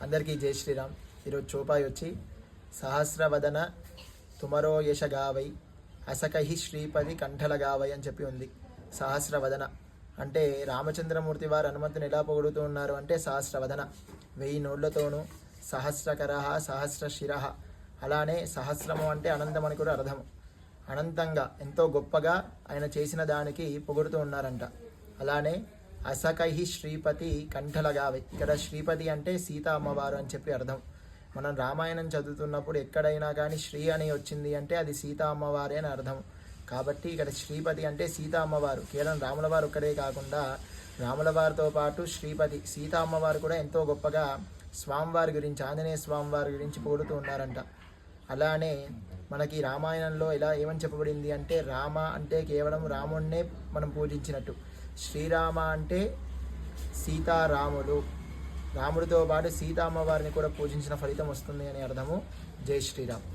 అందరికీ జై శ్రీరామ్. ఈరోజు చోపాయి వచ్చి సహస్రవదన తుమరో యశ గావై అసకహి శ్రీపది కంఠల గావై అని చెప్పి ఉంది. సహస్రవదన అంటే రామచంద్రమూర్తి వారు హనుమంతుని ఎలా పొగుడుతూ ఉన్నారు అంటే సహస్రవదన 1000 నోళ్లతోనూ, సహస్రకర సహస్ర శిర, అలానే సహస్రము అంటే అనంతం అని కూడా అర్థము. అనంతంగా ఎంతో గొప్పగా ఆయన చేసిన దానికి పొగుడుతూ ఉన్నారంట. అలానే అసకహి శ్రీపతి కంఠలగావై, ఇక్కడ శ్రీపతి అంటే సీతా అమ్మవారు అని చెప్పి అర్థం. మనం రామాయణం చదువుతున్నప్పుడు ఎక్కడైనా కానీ శ్రీ అని వచ్చింది అంటే అది సీతా అమ్మవారే అని అర్థం. కాబట్టి ఇక్కడ శ్రీపతి అంటే సీతా అమ్మవారు. కేవలం రాముల వారు ఒక్కడే కాకుండా రాముల వారితో పాటు శ్రీపతి సీతా అమ్మవారు కూడా ఎంతో గొప్పగా స్వామివారి గురించి, ఆంజనేయ స్వామివారి గురించి పొగుడుతూ ఉన్నారంట. అలానే మనకి రామాయణంలో ఇలా ఏమని చెప్పబడింది అంటే రామ అంటే కేవలం రాముడినే మనం పూజించినట్టు, శ్రీరామ అంటే సీతారాములు, రాముడితో పాటు సీతా అమ్మవారిని కూడా పూజించిన ఫలితం వస్తుంది అని అర్థము. జై శ్రీరామ్.